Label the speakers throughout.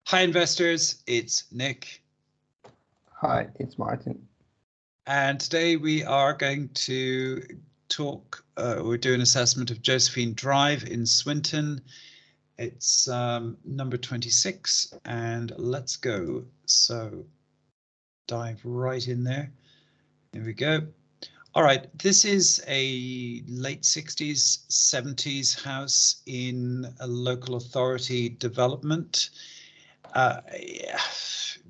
Speaker 1: Hi investors, it's Nick.
Speaker 2: Hi, it's Martin.
Speaker 1: And today we are going to talk, we're doing assessment of Josephine Drive in Swinton. It's number 26 and let's go. So dive right in there. Here we go. All right, this is a late 60s, 70s house in a local authority development.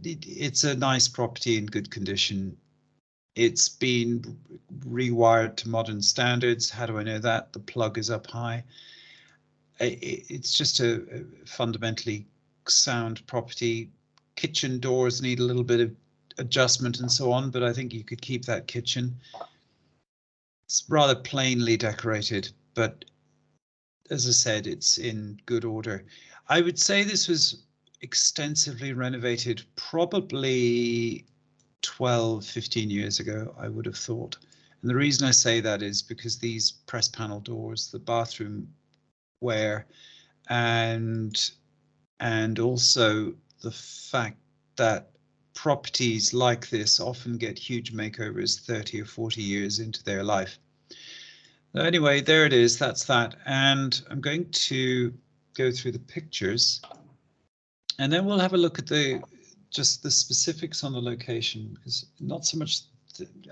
Speaker 1: It's a nice property in good condition. It's been rewired to modern standards. How do I know that? The plug is up high. It's just a fundamentally sound property. Kitchen doors need a little bit of adjustment and so on, but I think you could keep that kitchen. It's rather plainly decorated, but as I said, it's in good order. I would say this was extensively renovated probably 12, 15 years ago, I would have thought. And the reason I say that is because these press panel doors, the bathroom wear, and also the fact that properties like this often get huge makeovers 30 or 40 years into their life. Anyway, there it is, that's that. And I'm going to go through the pictures and then we'll have a look at just the specifics on the location, because not so much,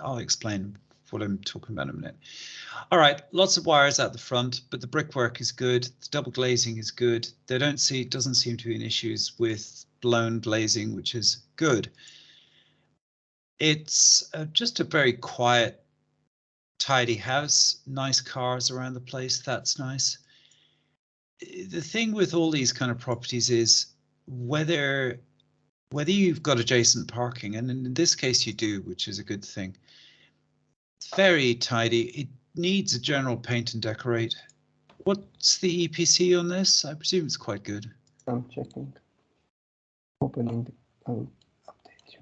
Speaker 1: I'll explain what I'm talking about in a minute. All right, lots of wires out the front, but the brickwork is good. The double glazing is good. Doesn't seem to be any issues with blown glazing, which is good. It's just a very quiet, tidy house, nice cars around the place. That's nice. The thing with all these kind of properties is whether you've got adjacent parking, and in this case you do, which is a good thing. It's very tidy. It needs a general paint and decorate. What's the EPC on this? I presume it's quite good.
Speaker 2: I'm checking. Opening. I'll update you.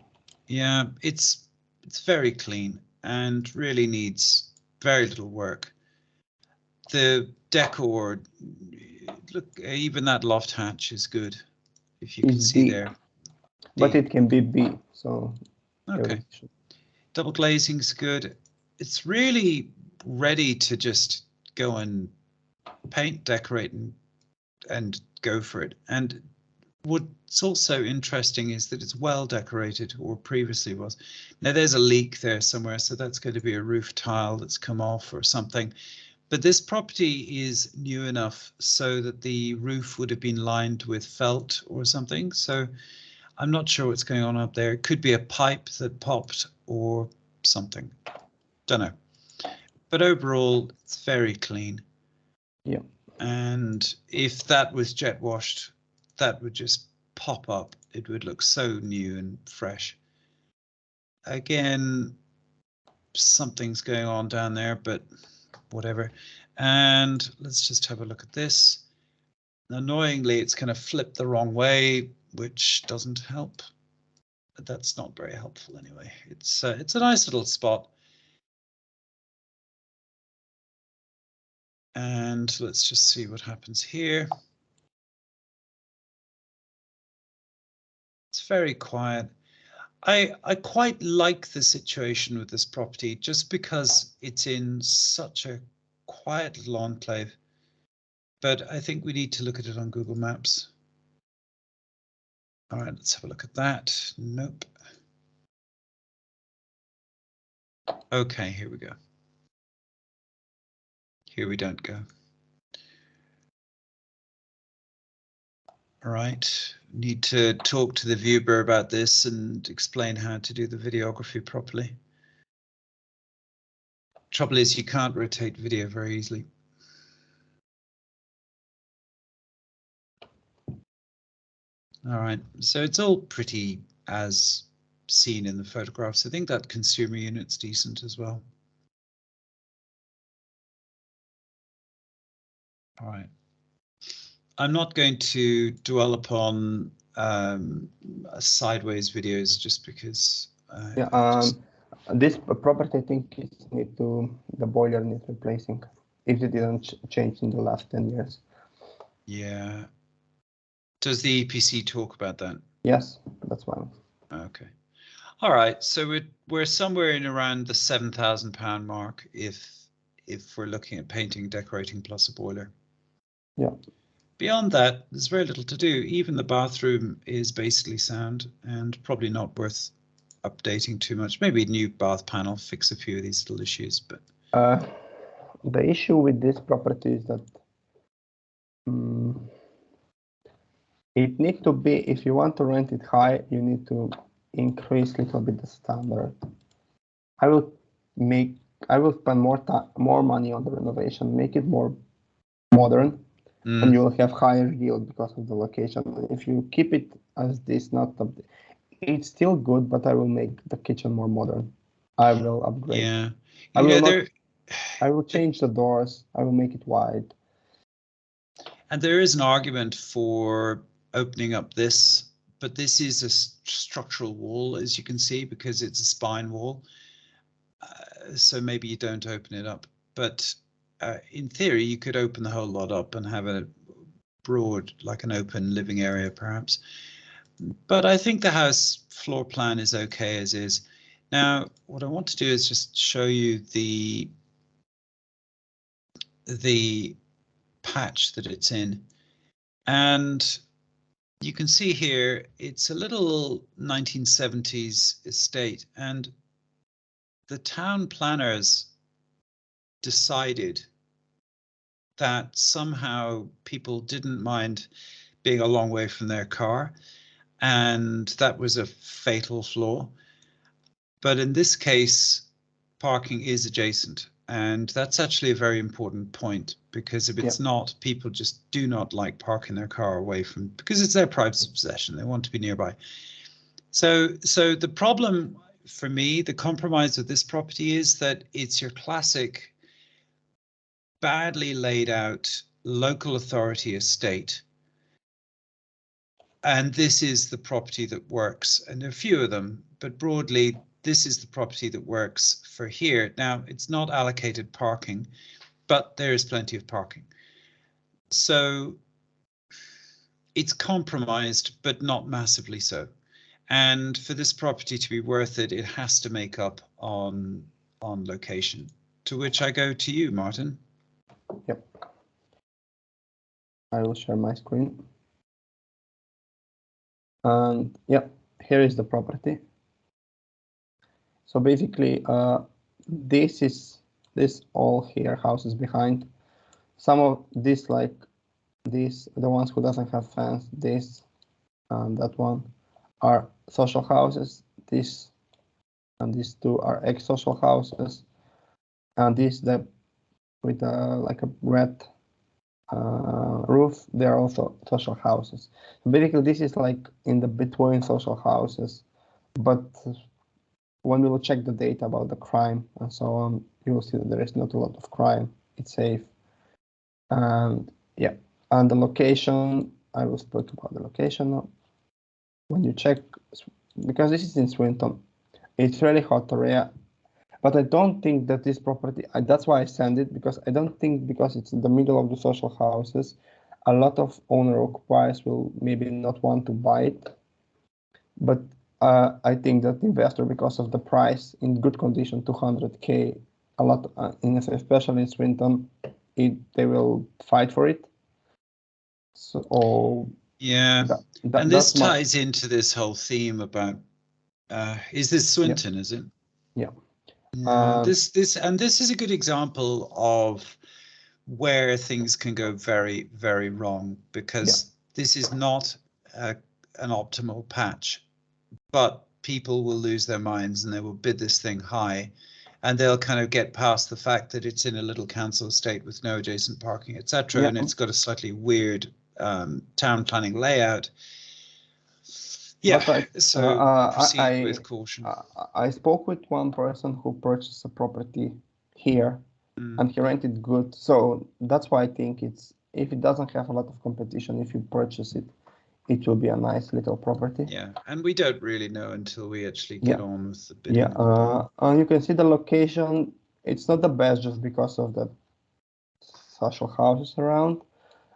Speaker 1: Yeah, it's very clean and really needs very little work. The decor, look, even that loft hatch is good, if you can see there.
Speaker 2: But it can be B, so
Speaker 1: okay. Double glazing's good. It's really ready to just go and paint, decorate, and go for it. And what's also interesting is that it's well decorated, or previously was. Now there's a leak there somewhere, so that's going to be a roof tile that's come off or something. But this property is new enough so that the roof would have been lined with felt or something. So I'm not sure what's going on up there. It could be a pipe that popped or something. Don't know. But overall, it's very clean.
Speaker 2: Yeah.
Speaker 1: And if that was jet washed, that would just pop up. It would look so new and fresh. Again, something's going on down there, but whatever. And let's just have a look at this. Annoyingly, it's kind of flipped the wrong way, which doesn't help. But that's not very helpful anyway. It's a nice little spot. And let's just see what happens here. It's very quiet. I quite like the situation with this property just because it's in such a quiet little enclave. But I think we need to look at it on Google Maps. All right, let's have a look at that. Nope. Okay, here we go. Here we don't go. All right, need to talk to the viewer about this and explain how to do the videography properly. Trouble is you can't rotate video very easily. All right, so it's all pretty as seen in the photographs. I think that consumer unit's decent as well. All right. I'm not going to dwell upon sideways videos just because.
Speaker 2: This property, I think, the boiler needs replacing if it didn't change in the last 10 years.
Speaker 1: Yeah. Does the EPC talk about that?
Speaker 2: Yes, that's why.
Speaker 1: Okay. All right. So we're somewhere in around the £7,000 mark if we're looking at painting, decorating plus a boiler.
Speaker 2: Yeah.
Speaker 1: Beyond that, there's very little to do. Even the bathroom is basically sound and probably not worth updating too much. Maybe a new bath panel, fix a few of these little issues, but
Speaker 2: the issue with this property is that it needs to be, if you want to rent it high, you need to increase a little bit the standard. I will spend more money on the renovation, make it more modern, and you will have higher yield because of the location. If you keep it as this, it's still good, but I will make the kitchen more modern. I will upgrade.
Speaker 1: Yeah,
Speaker 2: I will change the doors. I will make it wide.
Speaker 1: And there is an argument for opening up this, but this is a structural wall, as you can see, because it's a spine wall. So maybe you don't open it up, but in theory, you could open the whole lot up and have a broad, like an open living area, perhaps. But I think the house floor plan is okay as is. Now, what I want to do is just show you the patch that it's in. And you can see here, it's a little 1970s estate, and the town planners decided that somehow people didn't mind being a long way from their car, and that was a fatal flaw. But in this case, parking is adjacent, and that's actually a very important point, because if it's not, people just do not like parking their car away from, because it's their private possession. They want to be nearby. So the problem for me, the compromise of this property is that it's your classic badly laid out local authority estate. And this is the property that works. And there are a few of them, but broadly, this is the property that works for here. Now, it's not allocated parking, but there is plenty of parking. So it's compromised, but not massively so. And for this property to be worth it, it has to make up on location, to which I go to you, Martin.
Speaker 2: Yep. I will share my screen. And yeah, here is the property. So basically, this all here houses behind. Some of this, like this, the ones who doesn't have fence, this and that one are social houses. This and these two are ex-social houses, and this with like a red roof, they are also social houses. Basically, this is like in the between social houses, but when we will check the data about the crime and so on, you will see that there is not a lot of crime. It's safe. And yeah, and the location, I will speak about the location now. When you check, because this is in Swinton, it's really hot area, but I don't think that this property, that's why I send it, because I don't think, because it's in the middle of the social houses, a lot of owner-occupiers will maybe not want to buy it. But I think that investor, because of the price in good condition, 200K, a lot, especially in Swinton, they will fight for it. So
Speaker 1: yeah, and this ties into this whole theme about is this Swinton? Is it?
Speaker 2: Yeah.
Speaker 1: This is a good example of where things can go very, very wrong, because this is not an optimal patch, but people will lose their minds and they will bid this thing high, and they'll kind of get past the fact that it's in a little council estate with no adjacent parking, etc. And it's got a slightly weird town planning layout. Yeah, so proceed with caution.
Speaker 2: I spoke with one person who purchased a property here, and he rented good. So that's why I think if it doesn't have a lot of competition, if you purchase it, it will be a nice little property.
Speaker 1: Yeah, and we don't really know until we actually get on with the bidding.
Speaker 2: Yeah, and you can see the location. It's not the best just because of the social houses around,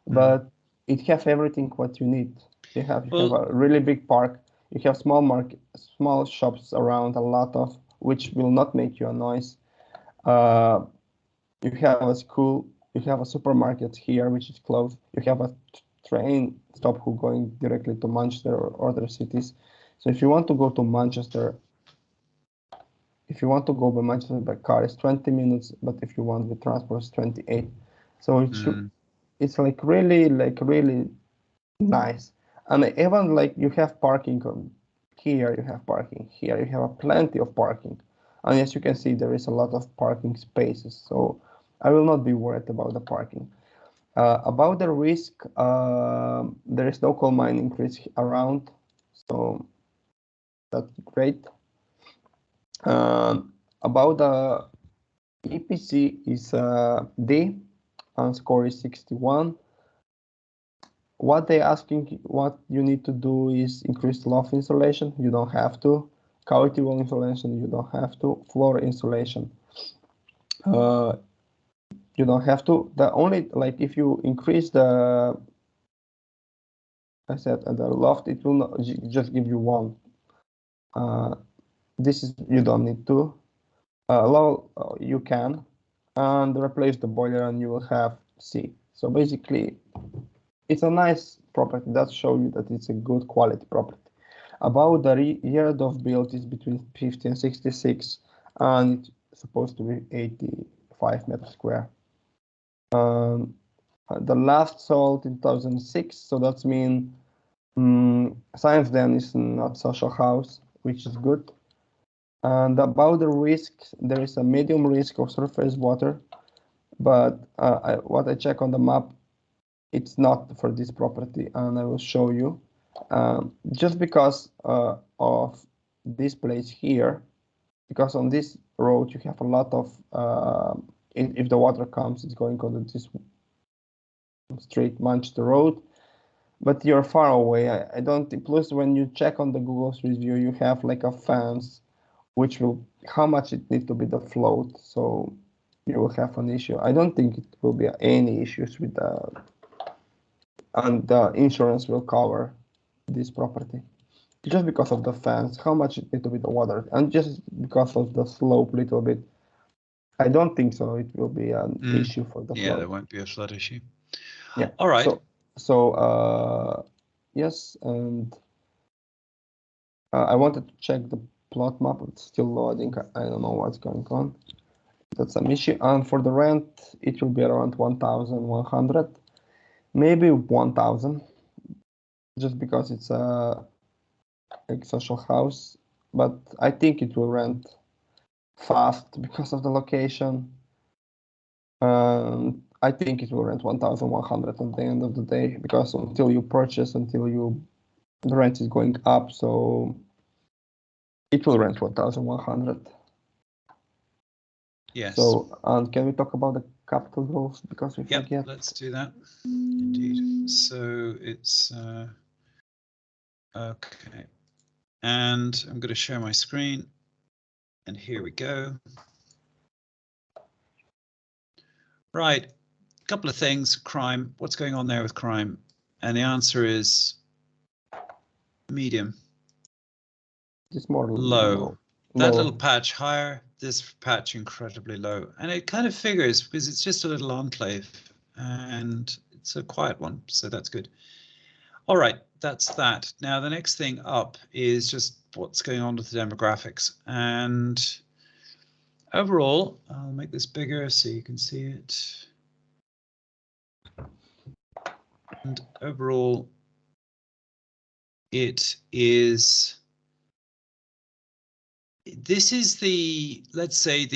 Speaker 2: but it has everything what you need. You have
Speaker 1: Well,
Speaker 2: a really big park. You have small shops around, a lot of which will not make you a noise. You have a school. You have a supermarket here, which is closed. You have a train stop who going directly to Manchester or other cities. So if you want to go to Manchester, if you want to go by Manchester by car, it's 20 minutes. But if you want with transport, it's 28. So it's like really nice. And even like you have parking here, you have parking here, you have a plenty of parking. And as you can see, there is a lot of parking spaces. So I will not be worried about the parking. About the risk, there is no coal mining risk around. So that's great. About the EPC is D, and score is 61. What they asking, what you need to do is increase the loft insulation. You don't have to. Cavity wall insulation, you don't have to. Floor insulation, you don't have to. The only, like, if you increase the, I said, the loft, it will not just give you one. This is, you don't need to. Low, you can, and replace the boiler, and you will have C. So basically, it's a nice property that shows you that it's a good quality property. About the year of build is between 50 and 66, and it's supposed to be 85 meters square. The last sold in 2006, so that's mean Science then is not social house, which is good. And about the risks, there is a medium risk of surface water, but what I check on the map, it's not for this property, and I will show you. Just because of this place here, because on this road you have a lot of, if the water comes, it's going on this straight Manchester Road, but you're far away. I don't, plus when you check on the Google Street View, you have like a fence, which will, how much it needs to be the float, so you will have an issue. I don't think it will be any issues with the, and the insurance will cover this property. Just because of the fence, how much it needs to be the water, and just because of the slope a little bit, I don't think so it will be an issue for the flood.
Speaker 1: Yeah, there won't be a flood issue.
Speaker 2: Yeah.
Speaker 1: All right.
Speaker 2: So yes, and I wanted to check the plot map. It's still loading. I don't know what's going on. That's an issue. And for the rent, it will be around 1,100, maybe 1,000, just because it's a social house. But I think it will rent fast because of the location. I think it will rent 1,100 at the end of the day, because until you purchase, the rent is going up, so it will rent 1,100.
Speaker 1: Yes.
Speaker 2: So, and can we talk about the capital goals, because we forget?
Speaker 1: Yep, let's do that. Indeed. So it's okay, and I'm going to share my screen, and here we go. Right, a couple of things. Crime. What's going on there with crime? And the answer is medium.
Speaker 2: It's more
Speaker 1: low. That little patch higher, this patch incredibly low. And it kind of figures because it's just a little enclave and it's a quiet one. So that's good. All right, that's that. Now, the next thing up is just what's going on with the demographics. And overall, I'll make this bigger so you can see it. And overall, it is, this is the, let's say it's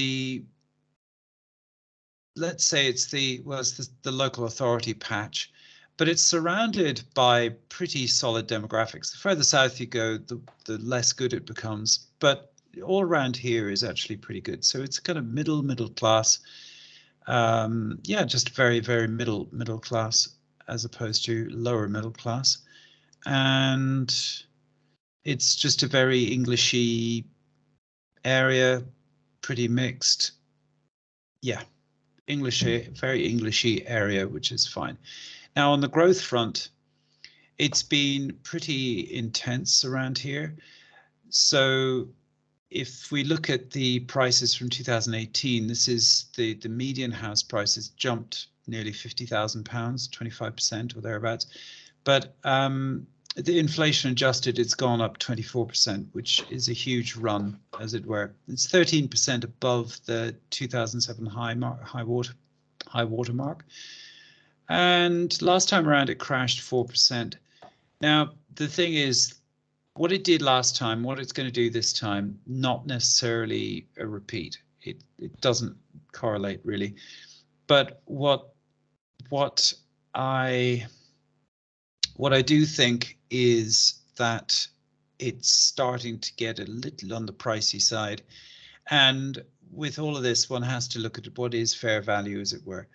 Speaker 1: the, well, it's the local authority patch, but it's surrounded by pretty solid demographics. The further south you go, the less good it becomes, but all around here is actually pretty good. So it's kind of middle class. Yeah, just very, very middle class as opposed to lower middle class. And it's just a very Englishy area, pretty mixed. Yeah, very Englishy area, which is fine. Now on the growth front, it's been pretty intense around here. So if we look at the prices from 2018, this is the median house prices jumped nearly £50,000, 25% or thereabouts. But the inflation adjusted, it's gone up 24%, which is a huge run, as it were. It's 13% above the 2007 high water mark. And last time around, it crashed 4%. Now, the thing is, what it did last time, what it's going to do this time, not necessarily a repeat. It doesn't correlate really. But what I do think is that it's starting to get a little on the pricey side. And with all of this, one has to look at what is fair value, as it were.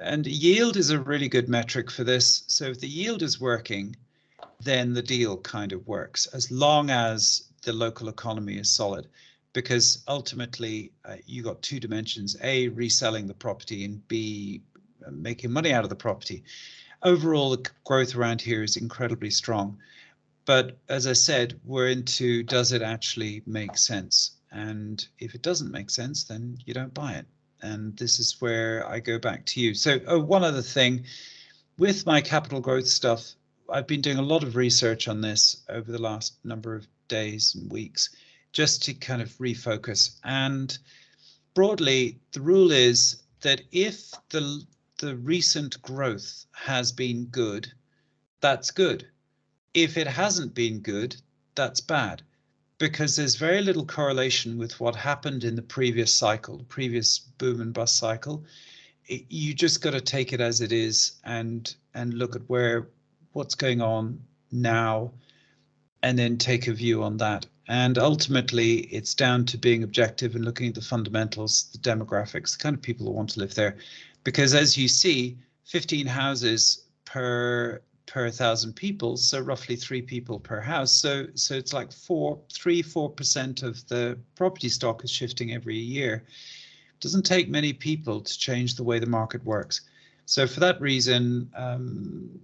Speaker 1: And yield is a really good metric for this. So if the yield is working, then the deal kind of works, as long as the local economy is solid. Because ultimately, you got two dimensions: A, reselling the property, and B, making money out of the property. Overall, the growth around here is incredibly strong. But as I said, we're into, does it actually make sense? And if it doesn't make sense, then you don't buy it. And this is where I go back to you. So one other thing, with my capital growth stuff, I've been doing a lot of research on this over the last number of days and weeks, just to kind of refocus. And broadly, the rule is that if the recent growth has been good, that's good. If it hasn't been good, that's bad, because there's very little correlation with what happened in the previous cycle, the previous boom and bust cycle. You just got to take it as it is and look at what's going on now, and then take a view on that. And ultimately, it's down to being objective and looking at the fundamentals, the demographics, the kind of people who want to live there. Because as you see, 15 houses per 1,000 people, so roughly 3 people per house. So it's like 3-4% of the property stock is shifting every year. It doesn't take many people to change the way the market works. So for that reason,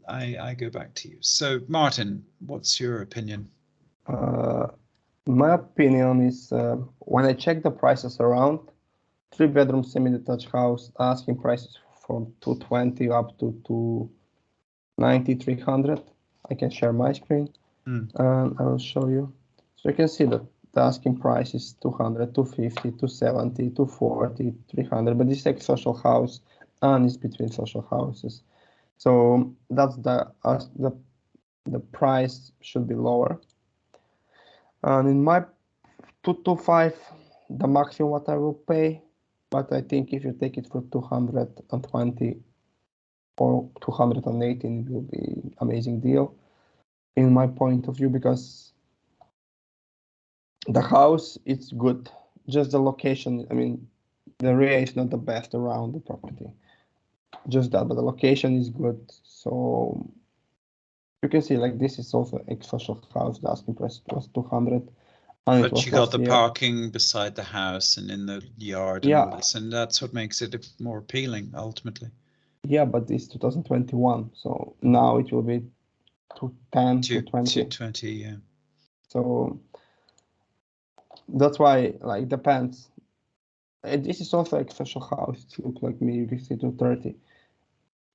Speaker 1: I go back to you. So Martin, what's your opinion?
Speaker 2: My opinion is, when I check the prices around, 3-bedroom semi-detached house asking prices from 220 up to 290, 300. I can share my screen and I will show you. So you can see that the asking price is 200, 250, 270, 240, 300, but this is social house and it's between social houses. So that's the price should be lower. And in my 225, the maximum what I will pay, but I think if you take it for 220 or 218, it will be amazing deal in my point of view, because the house, it's good, just the location. I mean, the area is not the best around the property, just that, but the location is good. So you can see, like, this is also a social house. The asking price was 200.
Speaker 1: But you got the parking beside the house and in the yard and all this, and that's what makes it more appealing ultimately.
Speaker 2: Yeah, but it's 2021, so now it will be 210, 220.
Speaker 1: 220, yeah.
Speaker 2: So that's why, like, depends. And this is also like social house. It looks like me. You can see 230.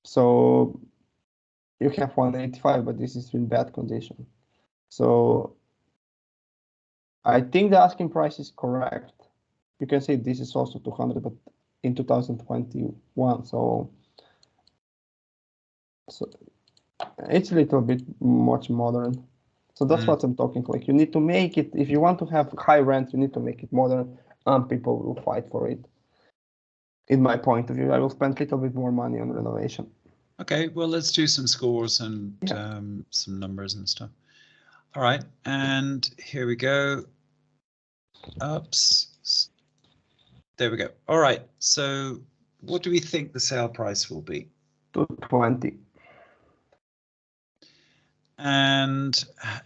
Speaker 2: So you have 185, but this is in bad condition. So I think the asking price is correct. You can see this is also 200, but in 2021. So it's a little bit much modern. So that's what I'm talking. Like, you need to make it, if you want to have high rent, you need to make it modern, and people will fight for it. In my point of view, I will spend a little bit more money on renovation.
Speaker 1: Okay, well, let's do some scores and some numbers and stuff. All right, and here we go. Oops. There we go. All right, so what do we think the sale price will be?
Speaker 2: 220.
Speaker 1: And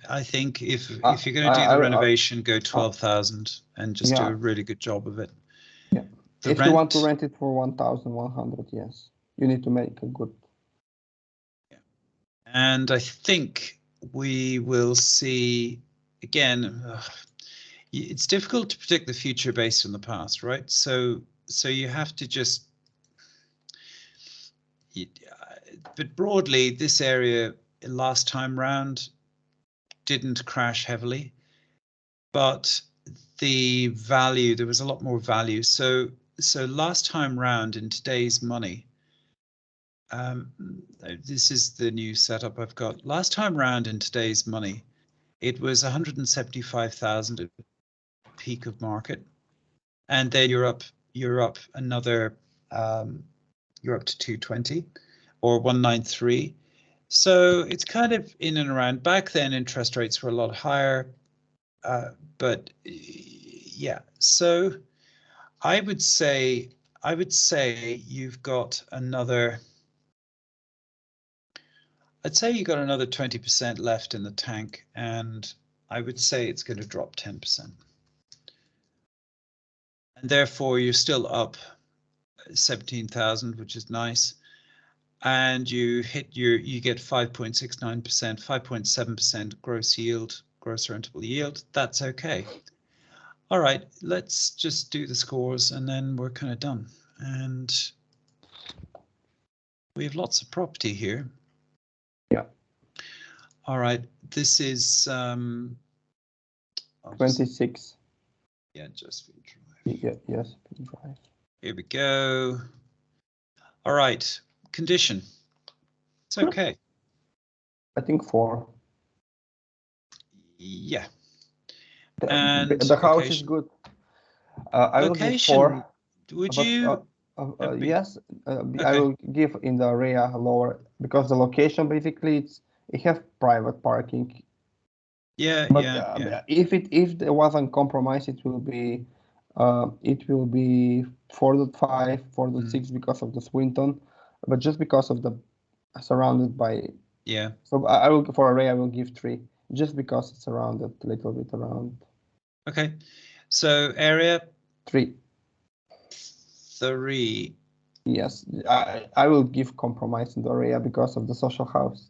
Speaker 1: I think if you're going to do the renovation, go 12,000 and just do a really good job of it.
Speaker 2: Yeah. If you want to rent it for 1,100, yes, you need to make a good.
Speaker 1: Yeah. And I think we will see again. It's difficult to predict the future based on the past, right? So you have to just. But broadly, this area last time round didn't crash heavily, but the value, there was a lot more value. So last time round in today's money, this is the new setup I've got. Last time round in today's money, it was 175,000 at peak of market, and then you're up another, you're up to 220 or 193. So it's kind of in and around. Back then, interest rates were a lot higher, but yeah. So I would say you've got another. I'd say you got another 20% left in the tank, and I would say it's going to drop 10%. And therefore, you're still up 17,000, which is nice. And you get 5.69%, 5.7% gross yield, gross rentable yield. That's okay. All right, let's just do the scores and then we're kind of done. And we have lots of property here.
Speaker 2: Yeah.
Speaker 1: All right, this is
Speaker 2: 26.
Speaker 1: Yeah, Josephine Drive.
Speaker 2: Yeah, Josephine Drive.
Speaker 1: Here we go. All right, condition. It's okay.
Speaker 2: I think 4.
Speaker 1: Yeah.
Speaker 2: And the house location is good. I will give 4.
Speaker 1: Would you?
Speaker 2: Yes, okay. I will give in the area lower because the location basically it have private parking.
Speaker 1: Yeah,
Speaker 2: but
Speaker 1: yeah.
Speaker 2: If there wasn't compromise, it will be 4.5, 4.6 because of the Swinton, but just because of the surrounded by.
Speaker 1: Yeah.
Speaker 2: So I will for array I will give 3 just because it's surrounded a little bit around.
Speaker 1: Okay, so area
Speaker 2: 3. Yes, I will give compromise in the area because of the social house.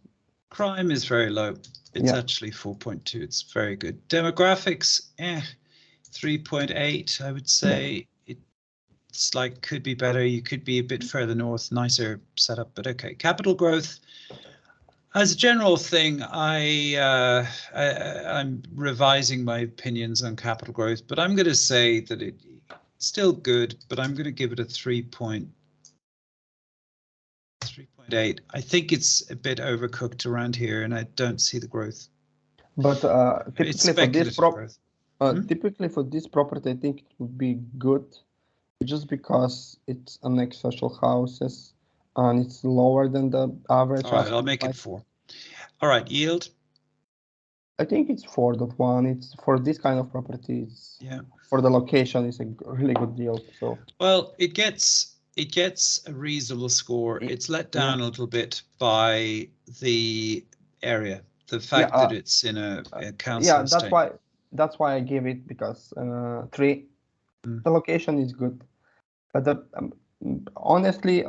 Speaker 1: Crime is very low. It's actually 4.2. It's very good. Demographics, 3.8. I would say it's like could be better. You could be a bit further north, nicer setup, but okay. Capital growth. As a general thing, I'm revising my opinions on capital growth, but I'm going to say that it's still good, but I'm going to give it a 3.8. I think it's a bit overcooked around here, and I don't see the growth.
Speaker 2: But typically for this typically for this property, I think it would be good, just because it's annex social houses and it's lower than the average.
Speaker 1: All right, I'll make it 4. All right, yield.
Speaker 2: I think it's 4.1. It's for this kind of properties.
Speaker 1: Yeah.
Speaker 2: For the location, it's a really good deal. So.
Speaker 1: Well, it gets a reasonable score. It's let down a little bit by the area, the fact that it's in a council estate.
Speaker 2: That's why I give it, because 3. The location is good, but honestly,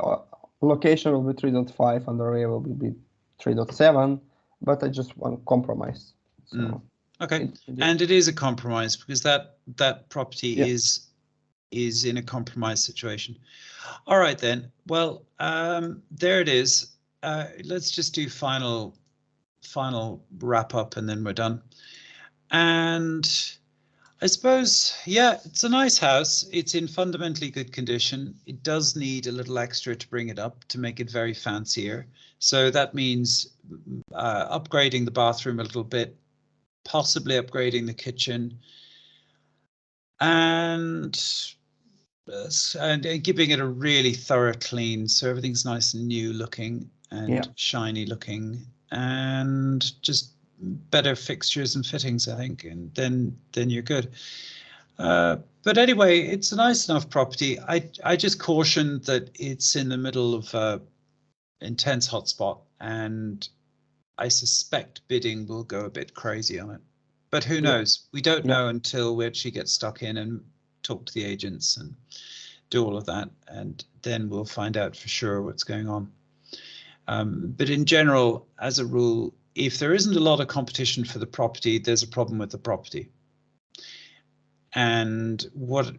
Speaker 2: location will be 3.5 and the area will be 3.7. But I just want compromise. So
Speaker 1: okay, and it is a compromise because that property is in a compromise situation. All right then. Well, there it is. Let's just do final wrap up and then we're done. And I suppose, yeah, it's a nice house. It's in fundamentally good condition. It does need a little extra to bring it up, to make it very fancier. So that means upgrading the bathroom a little bit, possibly upgrading the kitchen, and giving it a really thorough clean, so everything's nice and new looking and shiny looking, and just better fixtures and fittings, I think, and then you're good. But anyway, it's a nice enough property. I just caution that it's in the middle of a intense hotspot, and I suspect bidding will go a bit crazy on it. But who knows? We don't know until we actually get stuck in and talk to the agents and do all of that, and then we'll find out for sure what's going on. But in general, as a rule, if there isn't a lot of competition for the property, there's a problem with the property. And what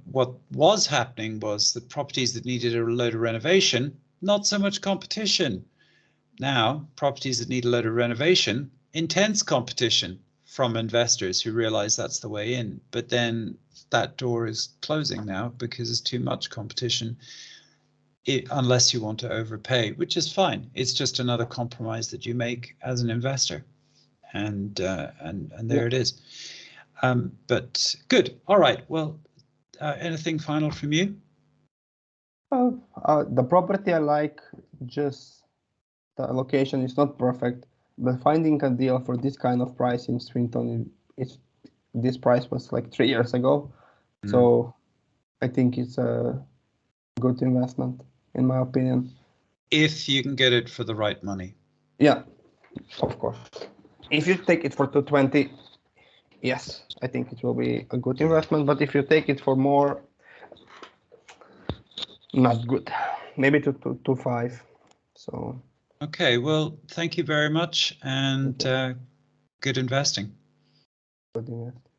Speaker 1: was happening was that properties that needed a load of renovation, not so much competition. Now, properties that need a load of renovation, intense competition from investors who realize that's the way in. But then that door is closing now because there's too much competition, unless you want to overpay, which is fine. It's just another compromise that you make as an investor. And there it is. But good. All right. Well, anything final from you?
Speaker 2: The property I like, just the location is not perfect, but finding a deal for this kind of price in Swinton, this price was like 3 years ago. So I think it's a good investment, in my opinion.
Speaker 1: If you can get it for the right money.
Speaker 2: Yeah, of course. If you take it for 220, yes, I think it will be a good investment. But if you take it for more, not good. Maybe to 2.5. So.
Speaker 1: Okay. Well, thank you very much, and good investing.
Speaker 2: Good investment.